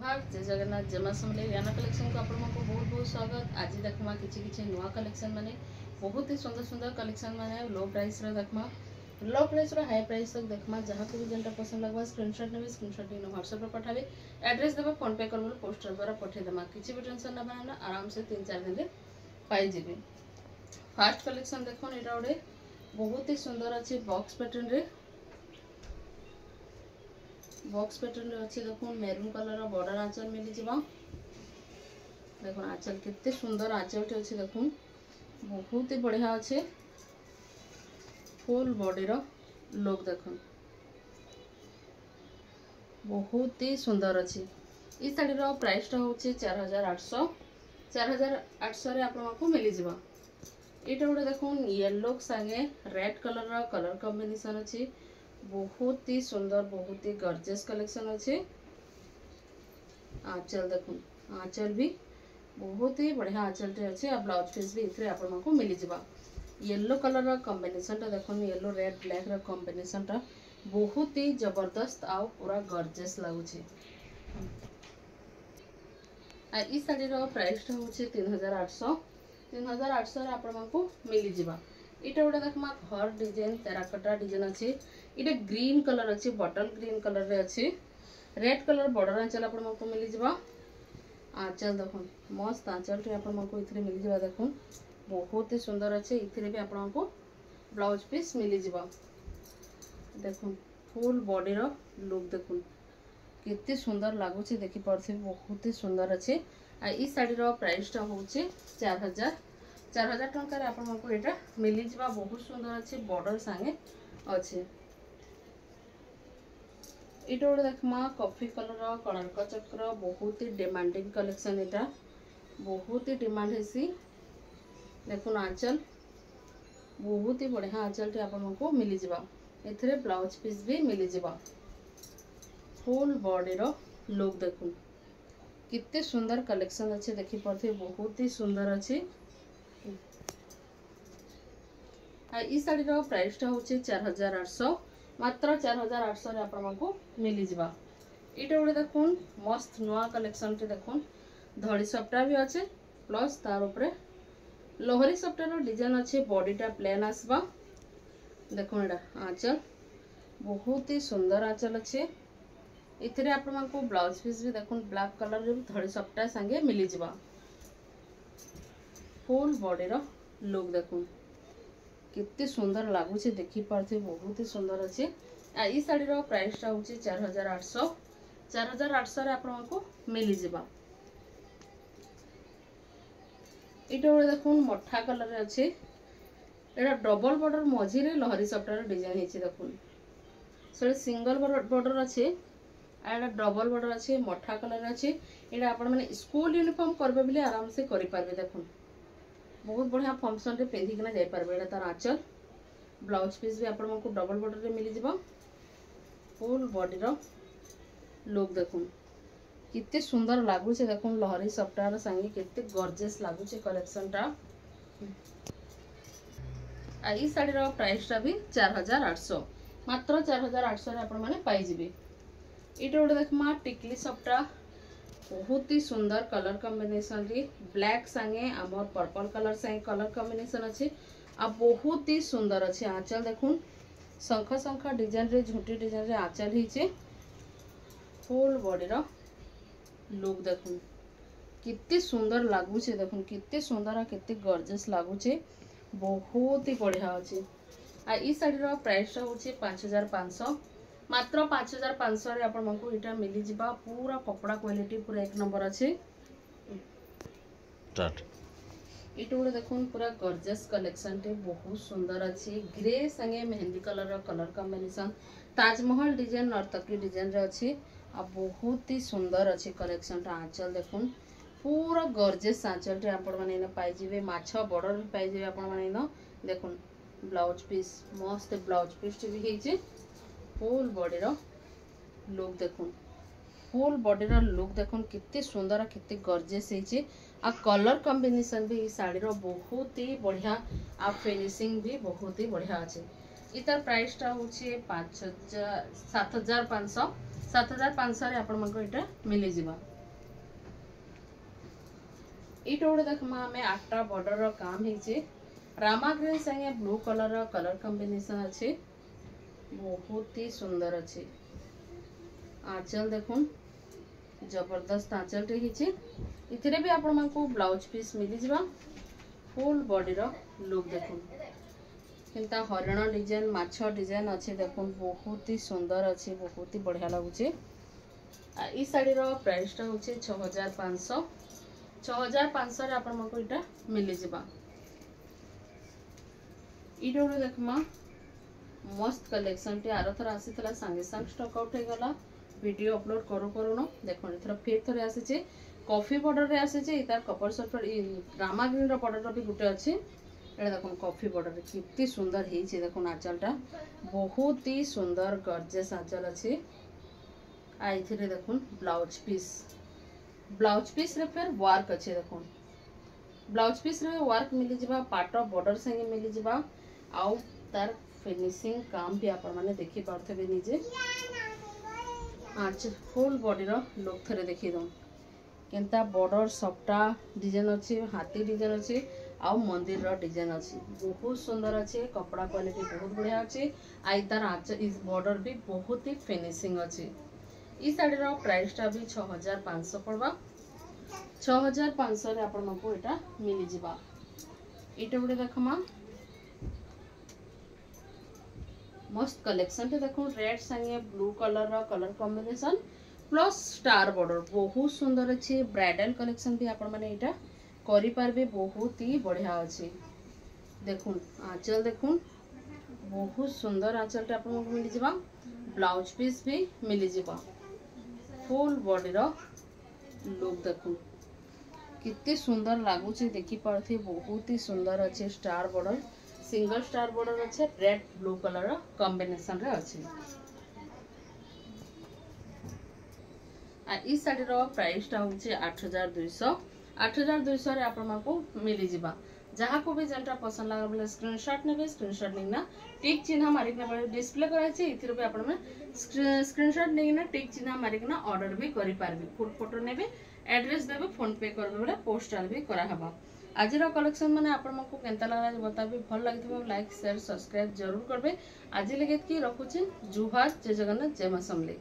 जोहार जय जगन्नाथ जमा समले याना कलेक्शन को आपण को बहुत बहुत स्वागत। आज देखमा किछि नुआ कलेक्शन माने बहुत ही सुंदर सुंदर कलेक्शन माने लो प्राइस रो देखमा लो प्राइस रो हाई प्राइस तक देखमा जहाँ को भी जनता पसंद लगवा स्क्रीनशॉट नेबे स्क्रीनशॉट इन व्हाट्सएप रे पठाबे एड्रेस देबे फोन पे करबो पोस्टर द्वारा पठे देमा किछि भी टेंशन ना बना आराम से 3-4 दिन रे पाई जेबे। फर्स्ट कलेक्शन देखोन एटा ओडे बहुत ही सुंदर अछि बॉक्स पैटर्न रे बॉक्स पैटर्न रे अच्छी देखो मेरून कलर बॉर्डर आंचल मिली जिबा देखो आंचल कितने सुंदर आंचल अच्छे देखो बहुत ही बढ़िया अच्छे फुल बॉडी रो लुक देखो बहुत ही सुंदर अच्छी इस साड़ी रो प्राइस टा होचे 4800 रे आपन को मिली जिबा। एटा गोटे देखो येलो संगे रेड कलर रो कलर कॉम्बिनेशन अच्छी बहुत ही सुंदर बहुत ही गॉर्जियस कलेक्शन अच्छे। आंचल देखो आंचल भी बहुत ही बढ़िया आंचल टे अच्छे आ ब्लाउज पीस भी इथरे आपन को मिली जिबा। येलो कलर रा कॉम्बिनेशन टा देखो येलो रेड ब्लैक रा कॉम्बिनेशन टा बहुत ही जबरदस्त आ पूरा गॉर्जियस लागुछे। आ ई साड़ी रो प्राइस टा होचे 3800 रे आपन को मिली जिबा। इटा गोटे देखमा घर डिजाइन टेराकोटा डिजाइन अच्छे इटा ग्रीन कलर अच्छे बटल ग्रीन कलर रे अच्छे रेड कलर बॉर्डर आंचल आपन को मिली जिबा। आंचल देखो मस्त आंचल टे आपन को इथरे मिली जिबा देखो बहुत ही सुंदर अच्छे इथरे भी आपन को ब्लाउज पीस मिली जिबा। देखो फुल बॉडी रो लुक देखो कितने सुंदर लागुचे देखि परथे बहुत ही सुंदर अच्छे। आ ई साड़ी रो प्राइस टा होचे 4000 टंका रे आपन को एटा मिली जिबा बहुत सुंदर अच्छे बॉर्डर संगे अच्छे। एटा ओडे देखमा कॉफी कलर कलर चक्र बहुत ही डिमांडिंग कलेक्शन एटा बहुत ही डिमांड हेसी देखो आंचल बहुत ही बढ़िया आंचल टे आपन को मिली जिबा एथरे ब्लाउज पीस भी मिली जिबा। फुल बॉडी रो लुक देखो कितने सुंदर कलेक्शन अच्छे देखि परथे बहुत ही सुंदर अच्छे। ई साड़ी रो प्राइस टा होचे 4800 मात्र 4800 रे आपन को मिली जिबा। एटा ओडे देखुन मस्त नुआ कलेक्शन टे देखुन धड़ी सप्टा भी अच्छे प्लस तार ऊपर लोहरी सप्टा रो डिजाइन अच्छे बॉडी टा प्लेन आसबा देखुन एटा आंचल बहुत ही सुंदर आंचल अच्छे इथरे आपन को ब्लाउज पीस भी देखुन ब्लैक कलर रे धड़ी सप्टा संगे मिली जिबा। फुल बॉडी रो लुक देखुन कितने सुंदर लागुचे देखि पारथे बहुत ही सुंदर अच्छे। आ ई साड़ी रो प्राइस टा होचे 4800 रे आपन को मिली जिबा। इटा ओडे देखुन मठा कलर रे अच्छे एटा डबल बॉर्डर मझी रे लहरी सप्टार डिजाइन हेछि देखुन से सिंगल बॉर्डर अच्छे एटा डबल बॉर्डर अच्छे मठा कलर अच्छे एटा आपन माने स्कूल यूनिफॉर्म करबे बिले आराम से करि पारबे देखुन बहुत बढ़िया फंक्शन रे पेंधी किना जाय पारबे एटा तार आंचल ब्लाउज पीस भी आपन को डबल बॉर्डर रे मिली जिबा। फुल बॉडी रो लुक देखुन कितने सुंदर लागुचे देखुन लहरी सप्टार संगे कितने गॉर्जियस लागुचे कलेक्शन टा। आ ई साड़ी रो प्राइस टा भी 4800 मात्र 4800 रे आपन माने पाई जिबे। इटा ओडे देखमा टिकली सप्टा बहुत ही सुंदर कलर कॉम्बिनेशन रे ब्लैक संगे आमर पर्पल कलर संगे कलर कॉम्बिनेशन अच्छे आ बहुत ही सुंदर अच्छे। आंचल देखुन शंख शंख डिजाइन रे झुंटी डिजाइन रे आंचल हिचे फुल बॉडी रो लुक देखुन कितने सुंदर लागुचे देखुन कितने सुंदर आ कितने गॉर्जियस लागुचे बहुत ही बढ़िया अच्छे। आ ई साड़ी रो प्राइस टा होचे 5500 मात्र 5500 रे आपन को इटा मिली जिबा। पूरा कपड़ा क्वालिटी पूरा एक नंबर अच्छे। स्टार्ट इटा गोटे देखुन पूरा गॉर्जियस कलेक्शन टे बहुत सुंदर अच्छे ग्रे संगे मेहंदी कलर रो कलर कॉम्बिनेशन ताजमहल डिजाइन नर्तकी डिजाइन रे अच्छे आ बहुत ही सुंदर अच्छे कलेक्शन टा। आंचल देखुन पूरा गॉर्जियस आंचल टे आपन माने न पाई जिवे माछा बॉर्डर भी पाई जिवे आपन माने न देखुन ब्लाउज पीस मस्त ब्लाउज पीस भी हेचे। फुल बॉडी रो लुक देखुन फुल बॉडी रो लुक देखुन कितने सुंदर कितने गॉर्जियस हेचे आ कलर कॉम्बिनेशन भी साड़ी रो बहुत ही बढ़िया आ फिनिशिंग भी बहुत ही बढ़िया अच्छे। इतार प्राइस टा होचे 7500 रे आपन मनको इटा मिली जिबा। इटा गोटे देखमा आम 8टा बॉर्डर काम है रामा ग्रीन संगे ब्लू कलर कलर कॉम्बिनेशन अच्छे बहुत ही सुंदर अच्छे। आंचल देखुन जबरदस्त आंचल टे भी आपण मानकु ब्लाउज पीस मिली जिबा। फुल बॉडी रो लुक देखुन किंता हरिण डिजाइन माछ डिजाइन अच्छे देखुन बहुत ही सुंदर अच्छे बहुत ही बढ़िया लगुचे। ई साड़ी रो प्राइस टा होचे 6500 6500 रे आपण मानकु इटा मिली जिबा। इटा गोटे देखमा मस्त कलेक्शन टे आरो थर आसीतला संगे संग स्टॉक आउट हे गला वीडियो अपलोड करू करू न देखो एथर फेर थरे आसीचे कॉफी बॉर्डर रे आसीचे इतार कपर शर्ट रामा ग्रीन रो बॉर्डर भी गुटे अछि एटा देखो कॉफी बॉर्डर रे कितनी सुंदर हे छै देखो आंचलटा बहुत ही सुंदर गॉर्जियस आंचल अछि। आ इथिरे देखो ब्लाउज पीस रे फिर वर्क अछि देखो ब्लाउज पीस रे वर्क मिली जिबा पाटो बॉर्डर संगे मिली जिबा आउ तार फिनिशिंग काम भी आपण माने देखि पारथबे निजे। आज फुल बॉडी रो लुक थरे देखि दो केनता बॉर्डर सबटा डिजाइन अछि हाथी डिजाइन अछि आउ मंदिर रो डिजाइन अछि बहुत सुंदर अछि कपड़ा क्वालिटी बहुत बढ़िया अछि आई तार आंच इस बॉर्डर भी बहुत ही फिनिशिंग अछि। ई साड़ी रो प्राइस टा भी 6500 पड़बा 6500 रे आपण मको एटा मिली जिबा। एटा गुडे देखमा मस्त कलेक्शन टे देखो रेड संगे ब्लू कलर रो colour combination plus star border बहुत सुंदर अच्छे ब्राइडल कलेक्शन भी आपण माने एटा करि पारबे बहुत ही बढ़िया अच्छे। देखुन आंचल देखुन बहुत सुंदर आंचल टे आपण को मिली जिबा ब्लाउज पीस भी मिली जिबा फुल बॉडी रो लुक देखुन कितने सुंदर लागुचे देखि पारथि बहुत ही सुंदर अच्छे star border single star border अच्छे रेड ब्लू कलर कॉम्बिनेशन रे अच्छे। आ ई साड़ी रो प्राइस टा होचे 8200 रे आपण माको मिली जिबा। जहा को भी जेंटा पसंद लागल बोले स्क्रीनशॉट नेबे स्क्रीनशॉट लेना टिक चिन्ह मारिक ना डिस्प्ले कराय छै इथिर भी आपण में स्क्रीनशॉट लेना टिक चिन्ह मारिक ना ऑर्डर भी करि पारबे फुल फोटो नेबे एड्रेस देबे फोन पे करबे बोले पोस्टल भी करा हबा। आज कलेक्शन मैंने आपको केंता लगा बताबी भल लगी लाइक शेयर सब्सक्राइब जरूर करबे। आज लगे कि रखुचे जुहार जय जगन्नाथ जय मां समलेई।